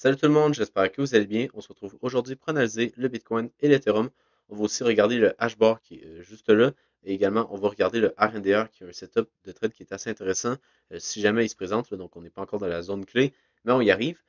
Salut tout le monde, j'espère que vous allez bien. On se retrouve aujourd'hui pour analyser le Bitcoin et l'Ethereum. On va aussi regarder le hashbar qui est juste là. Et également, on va regarder le RNDR qui est un setup de trade qui est assez intéressant si jamais il se présente. Donc, on n'est pas encore dans la zone clé, mais on y arrive.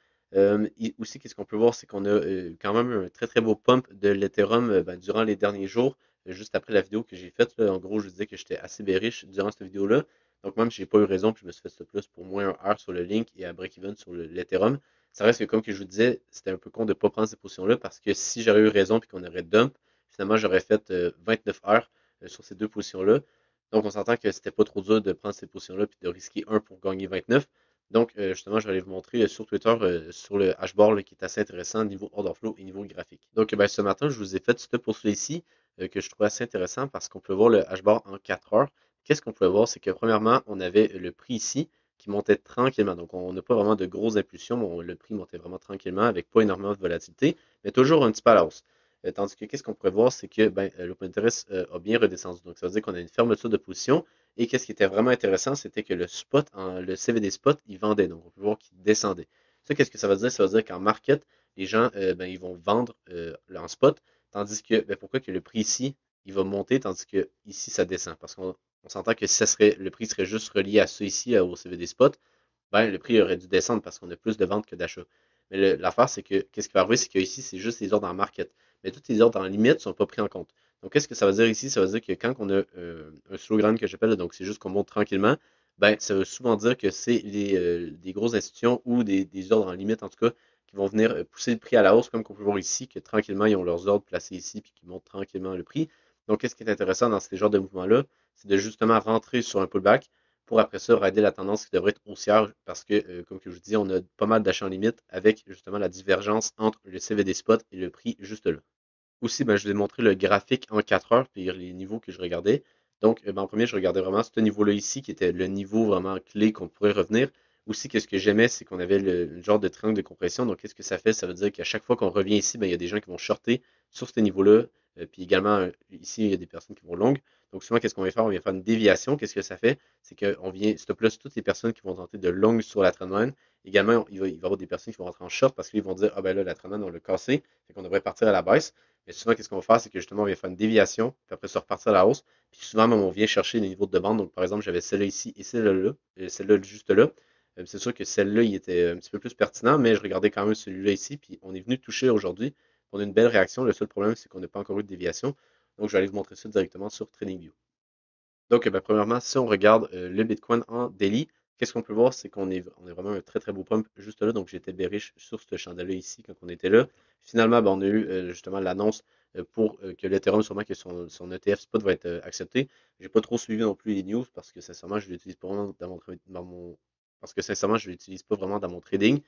Aussi, qu'est-ce qu'on peut voir, c'est qu'on a quand même un très très beau pump de l'Ethereum durant les derniers jours, juste après la vidéo que j'ai faite. En gros, je disais que j'étais assez bearish durant cette vidéo-là. Donc, même si j'ai pas eu raison, puis je me suis fait stop loss pour moins un R sur le Link et à break-even sur l'Ethereum. Ça reste que, comme que je vous disais, c'était un peu con de ne pas prendre ces positions-là parce que si j'aurais eu raison et qu'on aurait dump, finalement, j'aurais fait 29 heures sur ces deux positions-là. Donc, on s'entend que c'était pas trop dur de prendre ces positions-là et de risquer un pour gagner 29. Donc, justement, je vais aller vous montrer sur Twitter, sur le hashboard là, qui est assez intéressant niveau order flow et niveau graphique. Donc, ce matin, je vous ai fait ce pour ici que je trouve assez intéressant parce qu'on peut voir le hashboard en 4 heures. Qu'est-ce qu'on pouvait voir? C'est que premièrement, on avait le prix ici qui montait tranquillement. Donc, on n'a pas vraiment de grosses impulsions, mais le prix montait vraiment tranquillement avec pas énormément de volatilité, mais toujours un petit peu à la hausse. Tandis que qu'est-ce qu'on pourrait voir, c'est que l'open interest a bien redescendu. Donc, ça veut dire qu'on a une fermeture de position. Et qu'est-ce qui était vraiment intéressant, c'était que le spot, le CVD spot, il vendait. Donc, on peut voir qu'il descendait. Ça, qu'est-ce que ça veut dire? Ça veut dire qu'en market, les gens, ils vont vendre en spot, tandis que, pourquoi que le prix ici, il va monter, tandis que ici, ça descend? Parce qu'on s'entend que si le prix serait juste relié à ça ici, au CVD spot, le prix aurait dû descendre parce qu'on a plus de ventes que d'achats. Mais l'affaire, c'est que qu'est-ce qui va arriver, c'est qu'ici, c'est juste les ordres en market. Mais tous les ordres en limite ne sont pas pris en compte. Donc, qu'est-ce que ça veut dire ici? Ça veut dire que quand on a un slowgram que j'appelle, donc c'est juste qu'on monte tranquillement, ça veut souvent dire que c'est des grosses institutions ou des ordres en limite, en tout cas, qui vont venir pousser le prix à la hausse, comme on peut voir ici, que tranquillement, ils ont leurs ordres placés ici, puis qui montent tranquillement le prix. Donc, qu'est-ce qui est intéressant dans ces genres de mouvements-là? C'est de justement rentrer sur un pullback, pour après ça rider la tendance qui devrait être haussière parce que, comme que je vous dis, on a pas mal d'achats en limite avec justement la divergence entre le CVD spot et le prix juste là. Aussi, je vous ai montré le graphique en 4 heures, puis les niveaux que je regardais. Donc, en premier, je regardais vraiment ce niveau-là ici, qui était le niveau vraiment clé qu'on pourrait revenir. Aussi, ce que j'aimais, c'est qu'on avait le genre de triangle de compression. Donc, qu'est-ce que ça fait? Ça veut dire qu'à chaque fois qu'on revient ici, il y a des gens qui vont shorter sur ce niveau-là. Puis également, ici, il y a des personnes qui vont long. Donc, souvent, qu'est-ce qu'on vient faire? On vient faire une déviation. Qu'est-ce que ça fait? C'est qu'on vient stop loss toutes les personnes qui vont tenter de long sur la trendline. Également, il va y avoir des personnes qui vont rentrer en short parce qu'ils vont dire, ah ben là, la trendline, on l'a cassé. Fait qu'on devrait partir à la baisse. Mais souvent, qu'est-ce qu'on va faire? C'est que justement, on vient faire une déviation, puis après ça repartir à la hausse. Puis souvent, même, on vient chercher les niveaux de demande. Donc, par exemple, j'avais celle-là ici et celle-là, et celle-là juste là. C'est sûr que celle-là, il était un petit peu plus pertinent, mais je regardais quand même celui-là ici, puis on est venu toucher aujourd'hui. On a une belle réaction. Le seul problème, c'est qu'on n'a pas encore eu de déviation. Donc, je vais aller vous montrer ça directement sur TradingView. Donc, premièrement, si on regarde le Bitcoin en daily, qu'est-ce qu'on peut voir? C'est on est vraiment un très très beau pump juste là. Donc, j'étais bearish sur ce chandelle-là ici quand on était là. Finalement, on a eu justement l'annonce pour que l'Ethereum, sûrement que son ETF spot va être accepté. J'ai pas trop suivi non plus les news parce que sincèrement, je l'utilise pas vraiment parce que sincèrement, je l'utilise pas vraiment dans mon trading.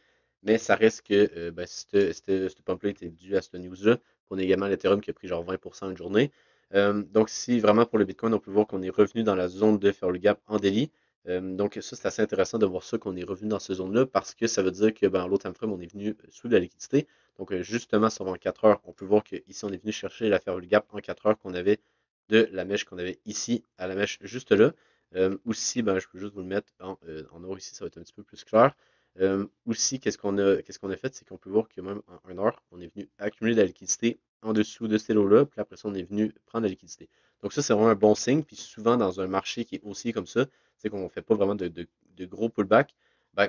Mais ça reste que ce pump-là était dû à cette news-là. On a également l'Ethereum qui a pris genre 20% une journée. Donc, si vraiment pour le Bitcoin, on peut voir qu'on est revenu dans la zone de faire le gap en daily. Donc, ça, c'est assez intéressant de voir ça, qu'on est revenu dans cette zone-là, parce que ça veut dire que l'autre time frame, on est venu sous la liquidité. Donc, justement, sur 24 heures, on peut voir qu'ici, on est venu chercher la faire le gap en 4 heures qu'on avait de la mèche qu'on avait ici à la mèche juste là. Aussi, je peux juste vous le mettre en or ici, ça va être un petit peu plus clair. Aussi, qu'est-ce qu'on a fait, c'est qu'on peut voir que même en 1 heure, on est venu accumuler de la liquidité en dessous de ces lots-là, puis après ça, on est venu prendre la liquidité. Donc ça, c'est vraiment un bon signe. Puis souvent, dans un marché qui est haussier comme ça, c'est qu'on ne fait pas vraiment de gros pullback.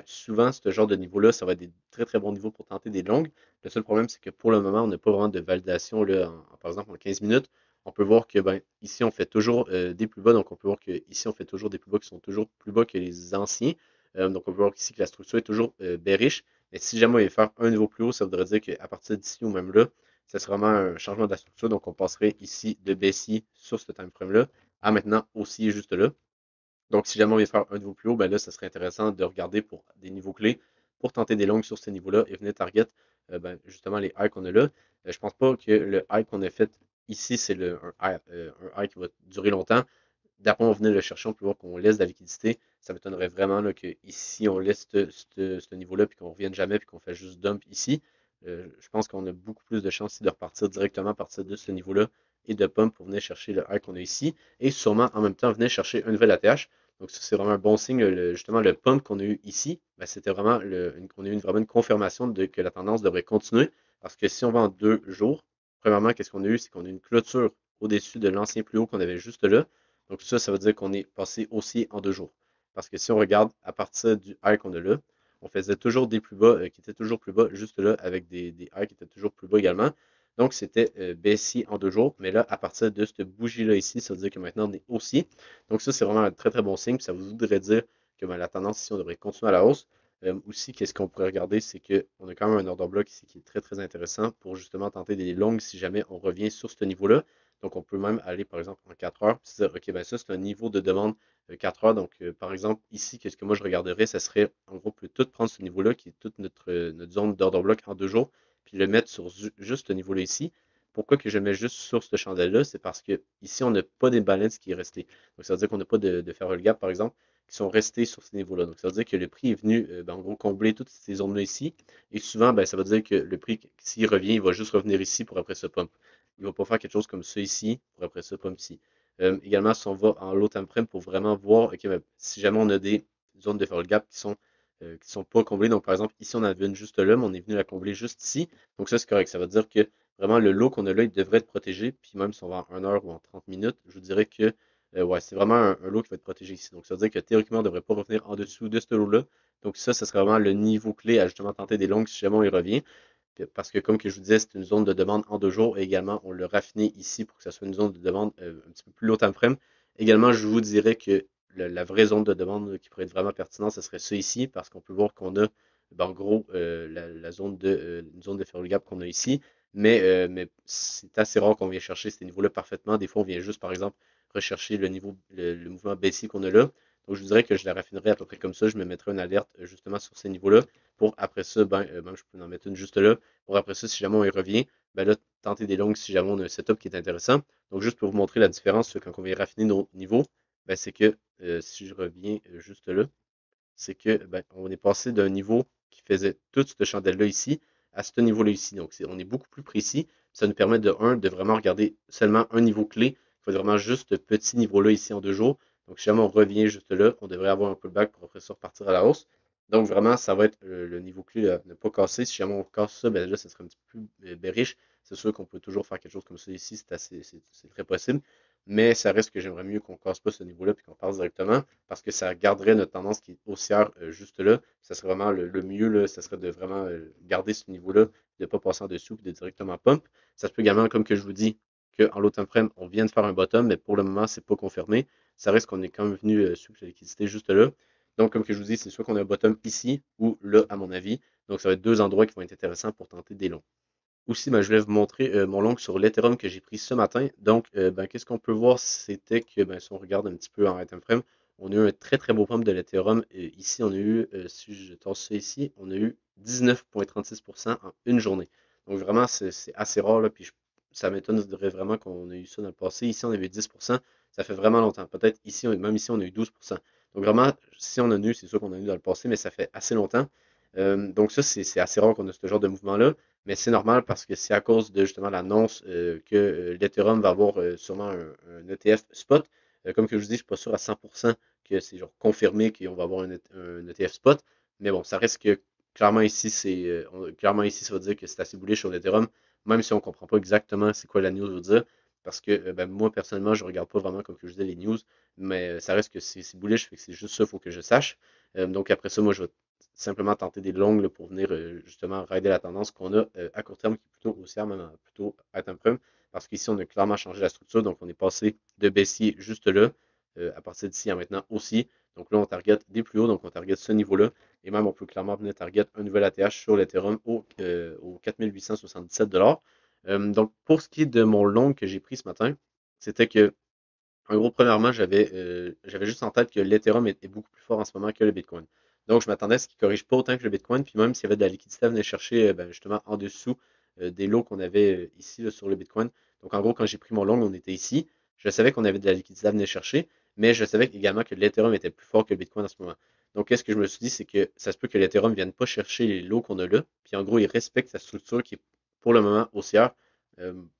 Souvent, ce genre de niveau-là, ça va être des très très bons niveaux pour tenter des longues. Le seul problème, c'est que pour le moment, on n'a pas vraiment de validation. Là, par exemple, en 15 minutes, on peut voir que ici, on fait toujours des plus bas. Donc, on peut voir que ici, on fait toujours des plus bas qui sont toujours plus bas que les anciens. Donc, on peut voir ici que la structure est toujours bearish. Mais si jamais on veut faire un niveau plus haut, ça voudrait dire qu'à partir d'ici ou même là, ça serait vraiment un changement de la structure. Donc, on passerait ici de baissier sur ce time frame-là à maintenant haussier juste là. Donc, si jamais on veut faire un niveau plus haut, là, ça serait intéressant de regarder pour des niveaux clés pour tenter des longues sur ces niveaux-là et venir target justement les highs qu'on a là. Je pense pas que le high qu'on a fait ici, c'est un high qui va durer longtemps. D'après, on venait le chercher, on peut voir qu'on laisse de la liquidité. Ça m'étonnerait vraiment là, que ici, on laisse ce niveau-là, puis qu'on ne revienne jamais, puis qu'on fait juste dump ici. Je pense qu'on a beaucoup plus de chances ici de repartir directement à partir de ce niveau-là et de pump pour venir chercher le high qu'on a ici. Et sûrement, en même temps, venir chercher un nouvel ATH. Donc ça, c'est vraiment un bon signe. Justement, le pump qu'on a eu ici, ben, c'était vraiment on a eu vraiment une confirmation que la tendance devrait continuer. Parce que si on va en 2 jours, premièrement, qu'est-ce qu'on a eu? C'est qu'on a eu une clôture au-dessus de l'ancien plus haut qu'on avait juste là. Donc ça veut dire qu'on est passé haussier en 2 jours. Parce que si on regarde à partir du high qu'on a là, on faisait toujours des plus bas qui étaient toujours plus bas juste là avec des highs qui étaient toujours plus bas également. Donc c'était baissier en 2 jours. Mais là, à partir de cette bougie-là ici, ça veut dire que maintenant on est haussier. Donc ça, c'est vraiment un très très bon signe. Puis ça voudrait dire que ben, la tendance ici, on devrait continuer à la hausse. Aussi, qu'est-ce qu'on pourrait regarder, c'est qu'on a quand même un order block ici qui est très très intéressant pour justement tenter des longues si jamais on revient sur ce niveau-là. Donc on peut même aller par exemple en 4 heures, puis se dire, OK, ben ça c'est un niveau de demande 4 heures. Donc par exemple ici, qu'est-ce que moi je regarderais, ça serait en gros plutôt de prendre ce niveau-là qui est toute notre zone d'order block en 2 jours, puis le mettre sur juste ce niveau-là ici. Pourquoi que je le mets juste sur cette chandelle-là? C'est parce que ici, on n'a pas d'imbalance qui est resté. Donc, ça veut dire qu'on n'a pas de faire le gap, par exemple, qui sont restés sur ces niveaux-là. Donc, ça veut dire que le prix est venu, ben, en gros, combler toutes ces zones-là ici. Et souvent, ben, ça veut dire que le prix, s'il revient, il va juste revenir ici pour après ce pump. Il ne va pas faire quelque chose comme ça ici pour après ce pump ici. Également, si on va en low time frame pour vraiment voir, OK, ben, si jamais on a des zones de faire le gap qui sont pas comblées. Donc, par exemple, ici, on en avait une juste là, mais on est venu la combler juste ici. Donc, ça, c'est correct. Ça veut dire que vraiment, le lot qu'on a là, il devrait être protégé. Puis même si on va en 1 heure ou en 30 minutes, je vous dirais que ouais, c'est vraiment un lot qui va être protégé ici. Donc, ça veut dire que théoriquement, on ne devrait pas revenir en dessous de ce lot-là. Donc, ça serait vraiment le niveau clé à justement tenter des longues si jamais on y revient. Parce que, comme que je vous disais, c'est une zone de demande en 2 jours. Et également, on l'a raffiné ici pour que ça soit une zone de demande un petit peu plus low time frame. Également, je vous dirais que la vraie zone de demande qui pourrait être vraiment pertinente, ce serait ça ici, parce qu'on peut voir qu'on a, ben, en gros, la zone une zone de Fairway Gap qu'on a ici. Mais c'est assez rare qu'on vienne chercher ces niveaux-là parfaitement. Des fois, on vient juste, par exemple, rechercher le mouvement baissier qu'on a là. Donc, je vous dirais que je la raffinerais à peu près comme ça. Je me mettrais une alerte justement sur ces niveaux-là pour après ça, ben, même je peux en mettre une juste là. Pour après ça, si jamais on y revient, ben là, tenter des longues si jamais on a un setup qui est intéressant. Donc, juste pour vous montrer la différence quand on vient raffiner nos niveaux, ben, c'est que si je reviens juste là, c'est que ben, on est passé d'un niveau qui faisait toute cette chandelle-là ici à ce niveau-là ici. Donc, on est beaucoup plus précis. Ça nous permet de vraiment regarder seulement un niveau clé. Il faut vraiment juste ce petit niveau-là ici en 2 jours. Donc, si jamais on revient juste là, on devrait avoir un pullback pour après ça repartir à la hausse. Donc, vraiment, ça va être le niveau clé à ne pas casser. Si jamais on casse ça, ben là, ça serait un petit peu plus bearish. C'est sûr qu'on peut toujours faire quelque chose comme ça ici. C'est très possible. Mais ça reste que j'aimerais mieux qu'on ne casse pas ce niveau-là et qu'on passe directement parce que ça garderait notre tendance qui est haussière juste là. Ça serait vraiment le mieux, là, ça serait de vraiment garder ce niveau-là, de ne pas passer en dessous et de directement pump. Ça se peut également, comme que je vous dis, qu'en low time frame, on vient de faire un bottom, mais pour le moment, c'est pas confirmé. Ça reste qu'on est quand même venu sous la liquidité juste là. Donc, comme que je vous dis, c'est soit qu'on a un bottom ici ou là, à mon avis. Donc, ça va être deux endroits qui vont être intéressants pour tenter des longs. Aussi, ben, je voulais vous montrer mon long sur l'Ethereum que j'ai pris ce matin. Donc, ben, qu'est-ce qu'on peut voir, c'était que ben, si on regarde un petit peu en time frame, on a eu un très très beau pump de l'Ethereum. Ici, on a eu, si je tasse ça ici, on a eu 19,36% en une journée. Donc, vraiment, c'est assez rare, là, puis ça m'étonnerait vraiment qu'on ait eu ça dans le passé. Ici, on avait eu 10%, ça fait vraiment longtemps. Peut-être ici, même ici, on a eu 12%. Donc, vraiment, si on a eu, c'est sûr qu'on a eu dans le passé, mais ça fait assez longtemps. Donc, ça, c'est assez rare qu'on ait ce genre de mouvement-là. Mais c'est normal parce que c'est à cause de justement l'annonce que l'Ethereum va avoir sûrement un ETF spot. Comme que je vous dis, je ne suis pas sûr à 100% que c'est genre confirmé qu'on va avoir un ETF spot. Mais bon, ça reste que clairement ici, clairement ici, ça veut dire que c'est assez bullish sur l'Ethereum, même si on ne comprend pas exactement c'est quoi la news veut dire. Parce que ben, moi, personnellement, je ne regarde pas vraiment, comme que je disais, les news, mais ça reste que c'est bullish, fait que c'est juste ça, il faut que je sache. Donc après ça, moi, je vais simplement tenter des longues là, pour venir justement rider la tendance qu'on a à court terme, qui est plutôt haussière, même plutôt à terme prime, parce qu'ici, on a clairement changé la structure, donc on est passé de baissier juste là, à partir d'ici à maintenant aussi. Donc là, on target des plus hauts, donc on target ce niveau-là, et même on peut clairement venir target un nouvel ATH sur l'Ethereum au 4877 $. Donc pour ce qui est de mon long que j'ai pris ce matin, c'était que en gros, premièrement, j'avais juste en tête que l'Ethereum est beaucoup plus fort en ce moment que le Bitcoin. Donc, je m'attendais à ce qu'il ne corrige pas autant que le Bitcoin. Puis même s'il y avait de la liquidité à venir chercher ben, justement en dessous des lots qu'on avait ici là, sur le Bitcoin. Donc, en gros, quand j'ai pris mon long, on était ici. Je savais qu'on avait de la liquidité à venir chercher, mais je savais également que l'Ethereum était plus fort que le Bitcoin en ce moment. Donc, qu'est-ce que je me suis dit, c'est que ça se peut que l'Ethereum ne vienne pas chercher les lots qu'on a là. Puis en gros, il respecte sa structure qui est pour le moment haussière,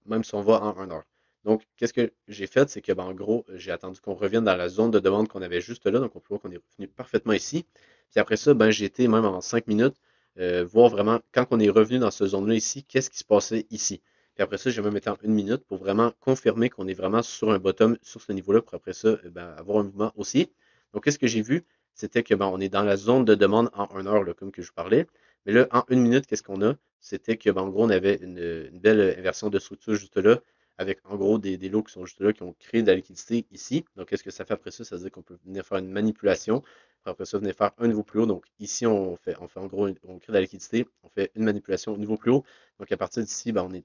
même si on va en 1 heure. Donc, qu'est-ce que j'ai fait? C'est que, ben, en gros, j'ai attendu qu'on revienne dans la zone de demande qu'on avait juste là. Donc, on peut voir qu'on est revenu parfaitement ici. Puis après ça, ben, j'ai été même en 5 minutes voir vraiment, quand on est revenu dans cette zone-là ici, qu'est-ce qui se passait ici. Puis après ça, j'ai même été en 1 minute pour vraiment confirmer qu'on est vraiment sur un bottom sur ce niveau-là pour après ça, ben, avoir un mouvement aussi. Donc, qu'est-ce que j'ai vu? C'était que ben, on est dans la zone de demande en 1 heure, là, comme que je vous parlais. Mais là, en 1 minute, qu'est-ce qu'on a? C'était que ben, en gros, on avait une belle inversion de structure juste là, avec en gros des lots qui sont juste là, qui ont créé de la liquidité ici. Donc, qu'est-ce que ça fait après ça? Ça veut dire qu'on peut venir faire une manipulation. Après ça, venir faire un niveau plus haut. Donc, ici, on fait en gros, on crée de la liquidité, on fait une manipulation au niveau plus haut. Donc, à partir d'ici, ben, on est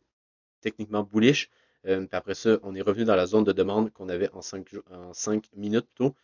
techniquement bullish. Puis après ça, on est revenu dans la zone de demande qu'on avait en 5 minutes plutôt,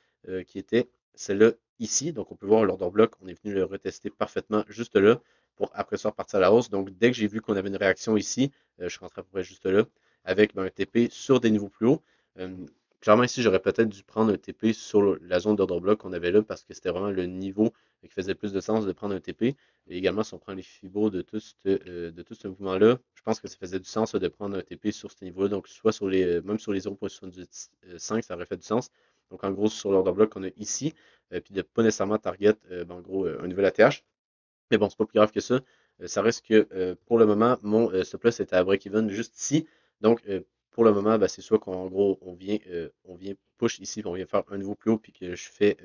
qui était celle-là ici. Donc, on peut voir l'order bloc, on est venu le retester parfaitement juste là pour après ça repartir à la hausse. Donc, dès que j'ai vu qu'on avait une réaction ici, je suis rentré à peu près juste là avec ben, un TP sur des niveaux plus hauts. Euh, Clairement, ici, j'aurais peut-être dû prendre un TP sur la zone d'order bloc qu'on avait là parce que c'était vraiment le niveau qui faisait plus de sens de prendre un TP. Et également, si on prend les fibos de tout ce mouvement-là, je pense que ça faisait du sens de prendre un TP sur ce niveau-là. Donc, soit sur même sur les 0,75, ça aurait fait du sens. Donc, en gros, sur l'order bloc qu'on a ici, puis de pas nécessairement target, ben, en gros, un nouvel ATH. Mais bon, c'est pas plus grave que ça. Ça reste que pour le moment, mon stop loss était à break-even juste ici. Donc, pour le moment, ben, c'est soit qu'en gros, on vient push ici, puis on vient faire un nouveau plus haut, puis que je fais,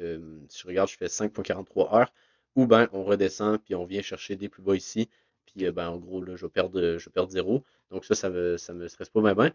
si je regarde, je fais 5,43 heures, ou ben on redescend, puis on vient chercher des plus bas ici, puis ben, en gros, là, je vais perdre 0. Donc ça me stresse pas bien.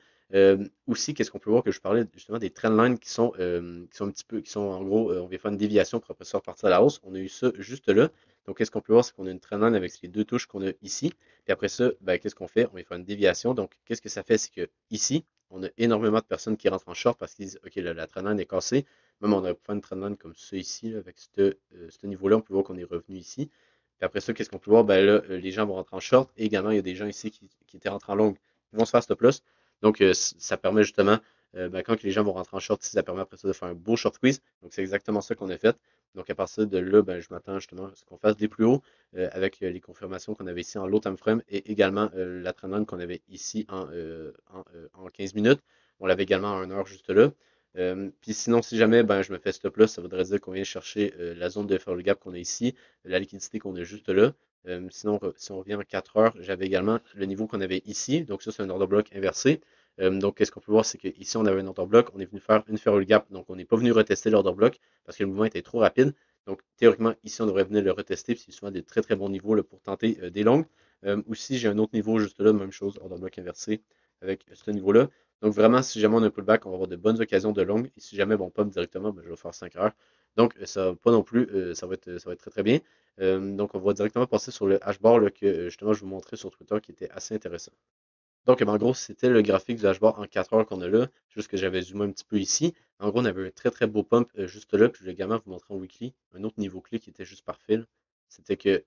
Aussi, qu'est-ce qu'on peut voir que je parlais justement des trendlines qui sont un petit peu, qui sont en gros, on vient faire une déviation pour après ça repartir à la hausse. On a eu ça juste là. Donc, qu'est-ce qu'on peut voir, c'est qu'on a une trendline avec les deux touches qu'on a ici. Puis après ça, ben, qu'est-ce qu'on fait? On va faire une déviation. Donc, qu'est-ce que ça fait? C'est que ici, on a énormément de personnes qui rentrent en short parce qu'ils disent, OK, là, la trendline est cassée. Même on a fait une trendline comme ça ici, là, avec ce niveau-là, on peut voir qu'on est revenu ici. Puis après ça, qu'est-ce qu'on peut voir? Ben là, les gens vont rentrer en short. Et également, il y a des gens ici qui étaient rentrés en longue. Ils vont se faire stop loss. Donc, ça permet justement, ben, quand les gens vont rentrer en short, ça permet après ça de faire un beau short squeeze. Donc, c'est exactement ça qu'on a fait. Donc, à partir de là, ben, je m'attends justement à ce qu'on fasse des plus hauts avec les confirmations qu'on avait ici en low time frame et également la trendline qu'on avait ici en 15 minutes. On l'avait également en 1 heure juste là. Puis sinon, si jamais ben, je me fais stop là, ça voudrait dire qu'on vient chercher la zone de faire le gap qu'on a ici, la liquidité qu'on a juste là. Sinon, si on revient en 4 heures, j'avais également le niveau qu'on avait ici. Donc ça, c'est un order block inversé. Donc, qu'est-ce qu'on peut voir, c'est qu'ici, on avait un order block, on est venu faire une ferrule gap, donc on n'est pas venu retester l'order block parce que le mouvement était trop rapide. Donc, théoriquement, ici, on devrait venir le retester, puis c'est souvent des très très bons niveaux là, pour tenter des longues. Aussi, j'ai un autre niveau juste là, même chose, order block inversé avec ce niveau-là. Donc, vraiment, si jamais on a un pullback, on va avoir de bonnes occasions de longues. Et si jamais on pop directement, ben, je vais faire 5 heures. Donc, ça va pas non plus, ça va être très très bien. Donc, on va directement passer sur le hashbar là, que justement je vous montrais sur Twitter qui était assez intéressant. Donc, en gros, c'était le graphique du dashboard en 4 heures qu'on a là. Juste que j'avais zoomé un petit peu ici. En gros, on avait un très très beau pump juste là. Puis je vais également vous montrer en weekly un autre niveau clé qui était juste parfait. C'était que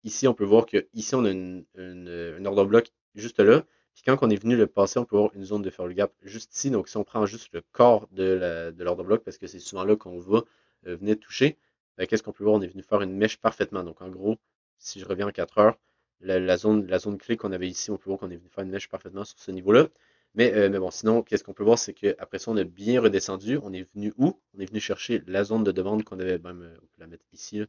ici, on peut voir que ici, on a un order block juste là. Puis quand on est venu le passer, on peut voir une zone de fair gap juste ici. Donc, si on prend juste le corps de l'order block, parce que c'est souvent là qu'on va venir toucher, ben, qu'est-ce qu'on peut voir? On est venu faire une mèche parfaitement. Donc, en gros, si je reviens en 4 heures, la zone clé qu'on avait ici, on peut voir qu'on est venu faire une mèche parfaitement sur ce niveau-là. Mais bon, sinon, qu'est-ce qu'on peut voir, c'est qu'après ça, on a bien redescendu. On est venu où? On est venu chercher la zone de demande qu'on avait, même, on peut la mettre ici, là.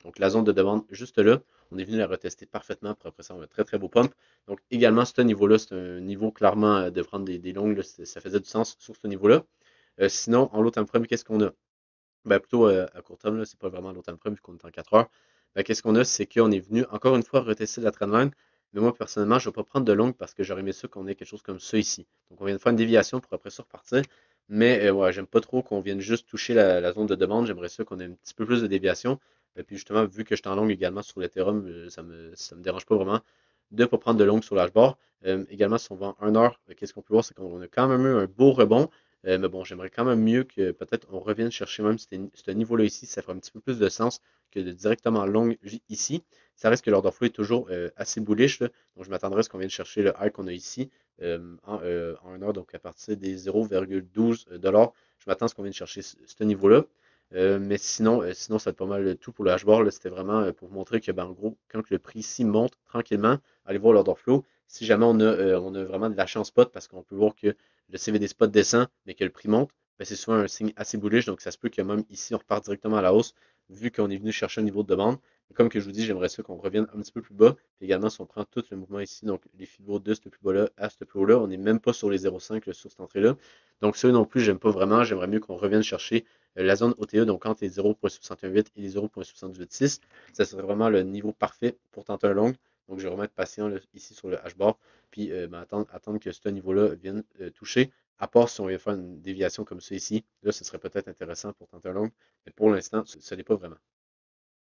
Donc, la zone de demande juste là. On est venu la retester parfaitement. Après ça, on a un très très beau pump. Donc, également, ce niveau-là, c'est un niveau clairement de prendre des longues. Là, ça faisait du sens sur ce niveau-là. Sinon, en l'autre time qu'est-ce qu'on a? Ben, plutôt à court terme, c'est pas vraiment l'automne prime vu qu'on est en 4 heures. Ben, qu'est-ce qu'on a? C'est qu'on est venu encore une fois retester la trendline. Mais moi, personnellement, je ne vais pas prendre de longue parce que j'aurais aimé ça qu'on ait quelque chose comme ça ici. Donc, on vient de faire une déviation pour après ça repartir. Mais ouais, j'aime pas trop qu'on vienne juste toucher la zone de demande. J'aimerais ça qu'on ait un petit peu plus de déviation. Et puis justement, vu que je suis en longue également sur l'Ethereum, ça me dérange pas vraiment de ne pas prendre de longue sur l'hashboard. Également, si on va en 1 heure, qu'est-ce qu'on peut voir? C'est qu'on a quand même eu un beau rebond. Mais bon, j'aimerais quand même mieux que peut-être on revienne chercher même ce niveau-là ici. Ça ferait un petit peu plus de sens que de directement long ici. Ça reste que l'order flow est toujours assez bullish, là. Donc, je m'attendrais à ce qu'on vienne chercher le high qu'on a ici en 1 heure. Donc, à partir des 0,12 $, je m'attends à ce qu'on vienne chercher ce niveau-là. Mais sinon, ça va être pas mal tout pour le hashboard. C'était vraiment pour vous montrer que, ben, en gros, quand le prix ici monte tranquillement, allez voir l'order flow. Si jamais on a vraiment de la chance spot parce qu'on peut voir que le CVD spot descend, mais que le prix monte, ben, c'est souvent un signe assez bullish. Donc, ça se peut que même ici, on repart directement à la hausse, vu qu'on est venu chercher un niveau de demande. Et comme que je vous dis, j'aimerais ça qu'on revienne un petit peu plus bas. Puis également, si on prend tout le mouvement ici, donc les Fibos de ce plus bas-là à ce plus haut-là, on n'est même pas sur les 0,5 sur cette entrée-là. Donc, ça non plus, j'aime pas vraiment. J'aimerais mieux qu'on revienne chercher la zone OTE, donc entre les 0,618 et les 0,786. Ça serait vraiment le niveau parfait pour tenter un long. Donc, je vais vraiment être patient là, ici sur le H-bar, puis ben, attendre que ce niveau-là vienne toucher. À part si on vient faire une déviation comme ça ici, là, ce serait peut-être intéressant pour tenter un long, mais pour l'instant, ce n'est pas vraiment.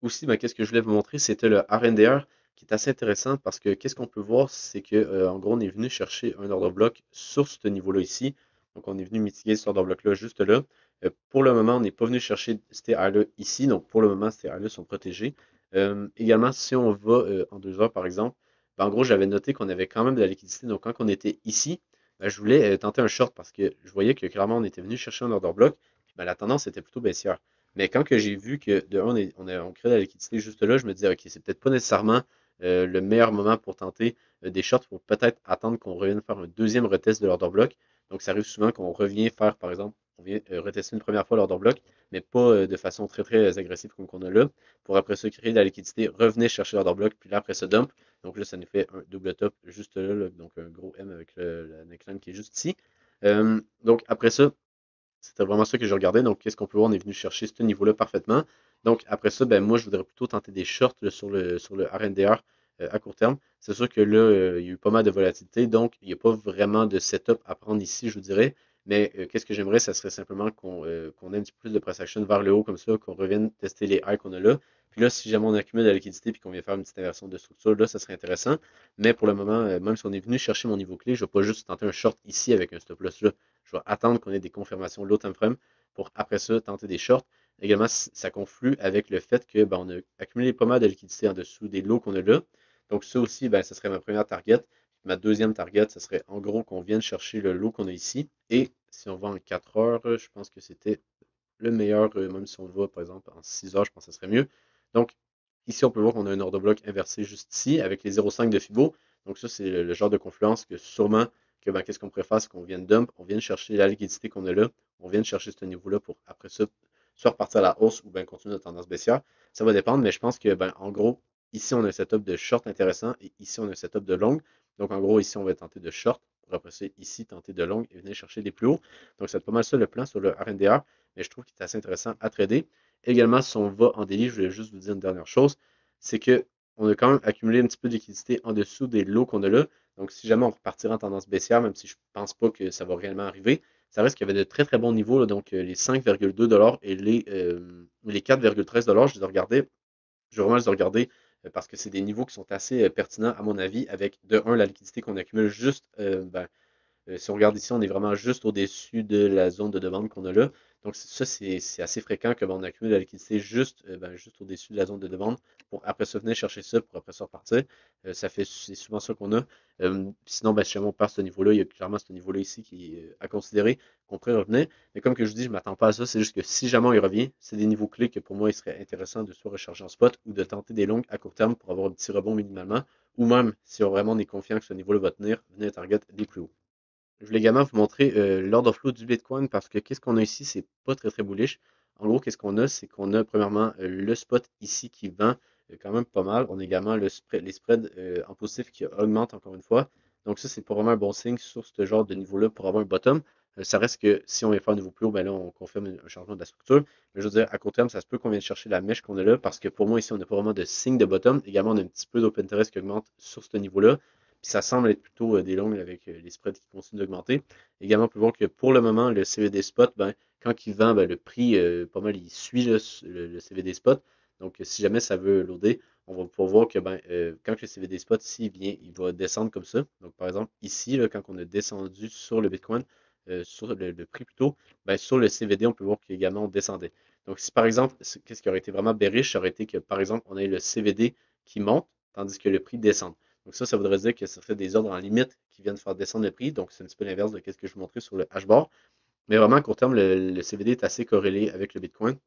Aussi, ben, qu'est-ce que je voulais vous montrer, c'était le RNDR qui est assez intéressant parce que qu'est-ce qu'on peut voir, c'est que en gros, on est venu chercher un order block sur ce niveau-là ici. Donc, on est venu mitiguer cet order block-là juste là. Pour le moment, on n'est pas venu chercher ces high-là ici. Donc, pour le moment, ces high-là sont protégés. Également, si on va en 2 heures, par exemple, ben, en gros, j'avais noté qu'on avait quand même de la liquidité. Donc, quand on était ici, ben, je voulais tenter un short parce que je voyais que clairement, on était venu chercher un order block. Puis, ben, la tendance était plutôt baissière. Mais quand que j'ai vu que de un, on crée de la liquidité juste là, je me disais, OK, c'est peut-être pas nécessairement le meilleur moment pour tenter des shorts pour peut-être attendre qu'on revienne faire un deuxième retest de l'order block. Donc, ça arrive souvent qu'on revient faire, par exemple, on vient retester une première fois l'order block, mais pas de façon très, très agressive comme qu'on a là, pour après ça créer de la liquidité, revenir chercher l'order block, puis là, après ça dump. Donc là, ça nous fait un double top juste là, donc un gros M avec la neckline qui est juste ici. Donc, après ça, c'était vraiment ça que je regardais. Donc, qu'est-ce qu'on peut voir? On est venu chercher ce niveau-là parfaitement. Donc, après ça, ben, moi, je voudrais plutôt tenter des shorts là, sur le RNDR à court terme. C'est sûr que là, il y a eu pas mal de volatilité. Donc, il n'y a pas vraiment de setup à prendre ici, je vous dirais. Mais qu'est-ce que j'aimerais, ça serait simplement qu'on ait un petit peu plus de price action vers le haut comme ça, qu'on revienne tester les highs qu'on a là. Puis là, si jamais on accumule de la liquidité puis qu'on vient faire une petite inversion de structure, là, ça serait intéressant. Mais pour le moment, même si on est venu chercher mon niveau clé, je ne vais pas juste tenter un short ici avec un stop loss là. Je vais attendre qu'on ait des confirmations low time frame pour après ça tenter des shorts. Également, ça conflue avec le fait que ben, on a accumulé pas mal de liquidités en dessous des lows qu'on a là. Donc ça aussi, ben, ça serait ma première target. Ma deuxième target, ce serait en gros qu'on vienne chercher le low qu'on a ici. Et si on va en 4 heures, je pense que c'était le meilleur, même si on le va par exemple en 6 heures, je pense que ce serait mieux. Donc ici, on peut voir qu'on a un order block inversé juste ici avec les 0,5 de Fibo. Donc ça, c'est le genre de confluence que sûrement que ben, qu'est-ce qu'on pourrait faire, c'est qu'on vient de dump, on vient chercher la liquidité qu'on a là, on vient chercher ce niveau-là pour après ça, soit repartir à la hausse ou bien continuer notre tendance baissière. Ça va dépendre, mais je pense que ben, en gros, ici on a un setup de short intéressant et ici on a un setup de long. Donc en gros, ici on va tenter de short pour après ça, ici tenter de long et venir chercher des plus hauts. Donc c'est pas mal ça le plan sur le RNDR, mais je trouve qu'il est assez intéressant à trader. Également, si on va en délit, je voulais juste vous dire une dernière chose, c'est que on a quand même accumulé un petit peu de liquidité en dessous des lots qu'on a là. Donc, si jamais on repartira en tendance baissière, même si je ne pense pas que ça va réellement arriver, ça reste qu'il y avait de très très bons niveaux, là, donc les 5,2 $ et les 4,13 $, je les ai regardés. Je vais vraiment les regarder parce que c'est des niveaux qui sont assez pertinents à mon avis, avec de un la liquidité qu'on accumule juste ben, si on regarde ici, on est vraiment juste au-dessus de la zone de demande qu'on a là. Donc ça, c'est assez fréquent que ben, on accumule la liquidité juste, ben, juste au-dessus de la zone de demande pour après ça venir chercher ça, pour après ça repartir. C'est souvent ça qu'on a. Sinon, ben, si jamais on perd ce niveau-là, il y a clairement ce niveau-là ici qui est à considérer, qu'on pourrait revenir. Mais comme que je vous dis, je ne m'attends pas à ça. C'est juste que si jamais on y revient, c'est des niveaux clés que pour moi, il serait intéressant de soit recharger en spot ou de tenter des longues à court terme pour avoir un petit rebond minimalement. Ou même, si on vraiment est confiant que ce niveau-là va tenir, venir target des plus hauts. Je voulais également vous montrer l'order flow du Bitcoin parce que qu'est-ce qu'on a ici, c'est pas très très bullish. En gros, qu'est-ce qu'on a, c'est qu'on a premièrement le spot ici qui vend quand même pas mal. On a également les spreads en positif qui augmentent encore une fois. Donc ça, c'est pas vraiment un bon signe sur ce genre de niveau-là pour avoir un bottom. Ça reste que si on veut faire un nouveau plus haut, ben là, on confirme un changement de la structure. Mais je veux dire, à court terme, ça se peut qu'on vienne chercher la mèche qu'on a là parce que pour moi, ici, on n'a pas vraiment de signe de bottom. Également, on a un petit peu d'open interest qui augmente sur ce niveau-là. Puis ça semble être plutôt des longues avec les spreads qui continuent d'augmenter. Également, on peut voir que pour le moment, le CVD spot, ben, quand il vend, ben, le prix, pas mal, il suit le CVD spot. Donc, si jamais ça veut loader, on va pouvoir voir que ben, quand le CVD spot, s'il vient, il va descendre comme ça. Donc, par exemple, ici, là, quand on a descendu sur le Bitcoin, sur le prix plutôt, ben, sur le CVD, on peut voir qu'également on descendait. Donc, si par exemple, qu'est-ce qui aurait été vraiment bearish, ça aurait été que, par exemple, on ait le CVD qui monte, tandis que le prix descend. Donc ça voudrait dire que ça serait des ordres en limite qui viennent faire descendre le prix. Donc c'est un petit peu l'inverse de ce que je vous montrais sur le H-bar. Mais vraiment, à court terme, le CVD est assez corrélé avec le Bitcoin.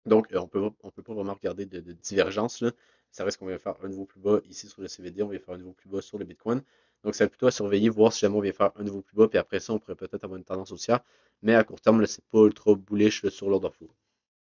Donc, on peut pas vraiment regarder de divergence, là. Ça reste qu'on va faire un niveau plus bas ici sur le CVD, on va faire un niveau plus bas sur le Bitcoin. Donc, c'est plutôt à surveiller, voir si jamais on vient faire un nouveau plus bas, puis après ça, on pourrait peut-être avoir une tendance haussière. Mais à court terme, là, c'est pas ultra bullish là, sur l'ordre flow.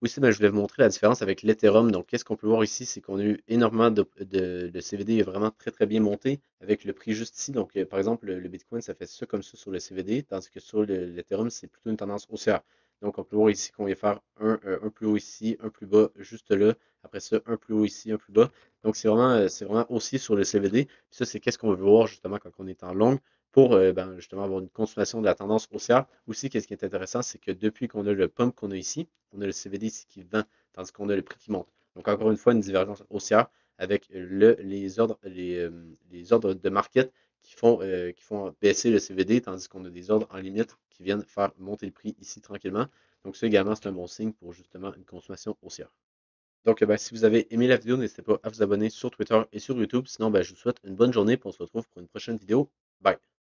Aussi, ben, je voulais vous montrer la différence avec l'Ethereum. Donc, qu'est-ce qu'on peut voir ici, c'est qu'on a eu énormément de CVD est vraiment très très bien monté avec le prix juste ici. Donc, par exemple, le Bitcoin, ça fait ça comme ça sur le CVD, tandis que sur l'Ethereum, c'est plutôt une tendance haussière. Donc, on peut voir ici qu'on vient faire un plus haut ici, un plus bas juste là. Après ça, un plus haut ici, un plus bas. Donc, c'est vraiment haussier sur le CVD. Puis ça, c'est qu'est-ce qu'on veut voir justement quand on est en long pour ben, justement avoir une continuation de la tendance haussière. Aussi, qu'est-ce qui est intéressant, c'est que depuis qu'on a le pump qu'on a ici, on a le CVD ici qui vend, tandis qu'on a le prix qui monte. Donc, encore une fois, une divergence haussière avec les ordres de market qui font baisser le CVD, tandis qu'on a des ordres en limite qui viennent faire monter le prix ici tranquillement. Donc, ça également, c'est un bon signe pour justement une consommation haussière. Donc, ben, si vous avez aimé la vidéo, n'hésitez pas à vous abonner sur Twitter et sur YouTube. Sinon, ben, je vous souhaite une bonne journée et on se retrouve pour une prochaine vidéo. Bye!